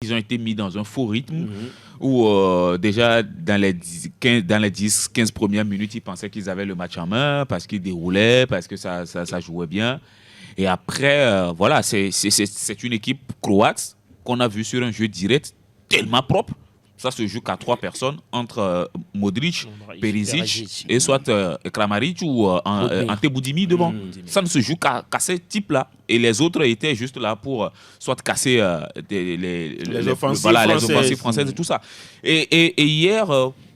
Ils ont été mis dans un faux rythme où déjà dans les 10-15 premières minutes, ils pensaient qu'ils avaient le match en main parce qu'ils déroulaient, parce que ça jouait bien. Et après, voilà, c'est une équipe croate qu'on a vue sur un jeu direct tellement propre. Ça se joue qu'à 3 personnes entre Modric, Perisic et soit Kramaric ou Ante Boudimi devant. Ça ne se joue qu'à ces types-là. Et les autres étaient juste là pour soit casser les offensives françaises et tout ça. Et hier,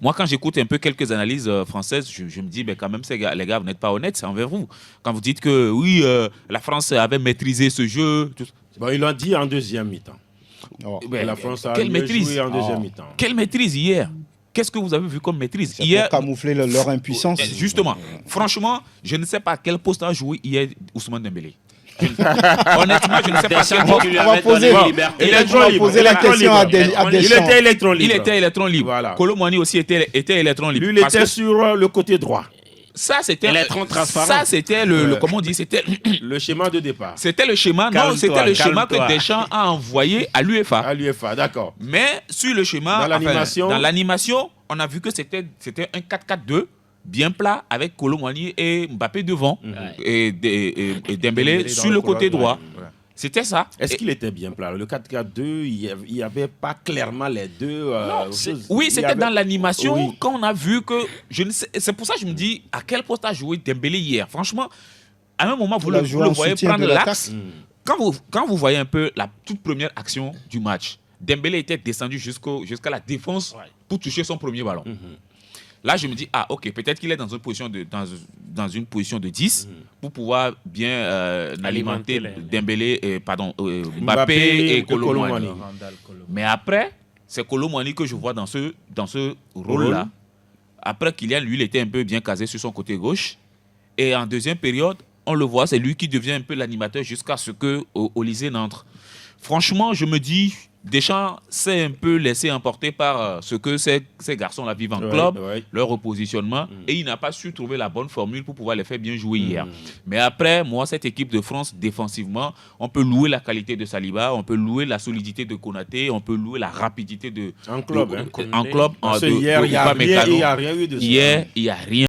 moi, quand j'écoute un peu quelques analyses françaises, je me dis, mais quand même, les gars, vous n'êtes pas honnêtes, c'est envers vous. Quand vous dites que oui, la France avait maîtrisé ce jeu. Bon, ils l'ont dit en deuxième mi-temps. La France a joué en deuxième mi-temps. Quelle maîtrise hier? Qu'est-ce que vous avez vu comme maîtrise hier? Pour camoufler leur impuissance. Justement, franchement, je ne sais pas quel poste a joué hier Ousmane Dembélé. Honnêtement, je ne sais pas quel poste. On va poser la question à Deschamps. Il était électron libre. Il était électron libre. Voilà. Kolo Muani aussi était électron libre. Lui, il était sur le côté droit. Ça, c'était le comment on dit, c'était le schéma de départ. C'était le schéma, c'était le schéma que Deschamps a envoyé à l'UEFA. À l'UEFA, d'accord. Mais sur le schéma, dans l'animation, on a vu que c'était un 4-4-2 bien plat avec Kolo Muani et Mbappé devant et Dembélé sur le côté droit. C'était ça. Est-ce qu'il était bien plat? Le 4-4-2, il n'y avait pas clairement les deux. Oui, c'était dans l'animation quand on a vu que. C'est pour ça que je me dis à quel poste a joué Dembélé hier. Franchement, à un moment, vous le voyez prendre l'axe. Quand vous voyez un peu la toute première action du match, Dembélé était descendu jusqu'à la défense pour toucher son premier ballon. Là, je me dis, ok, peut-être qu'il est dans une position de 10 pour pouvoir bien alimenter Mbappé et Kolo Muani. Mais après, c'est Kolo Muani que je vois dans ce rôle-là. Après, Kylian, lui, il était un peu bien casé sur son côté gauche. Et en deuxième période, on le voit, c'est lui qui devient un peu l'animateur jusqu'à ce que Olise n'entre. Franchement, je me dis... Deschamps s'est un peu laissé emporter par ce que ces garçons-là vivent en club, leur repositionnement, et il n'a pas su trouver la bonne formule pour pouvoir les faire bien jouer hier. Mais après, moi, cette équipe de France, défensivement, on peut louer la qualité de Saliba, on peut louer la solidité de Konaté, on peut louer la rapidité de... En club. En club. Hier, il n'y a rien eu de ça. Hier, il n'y a rien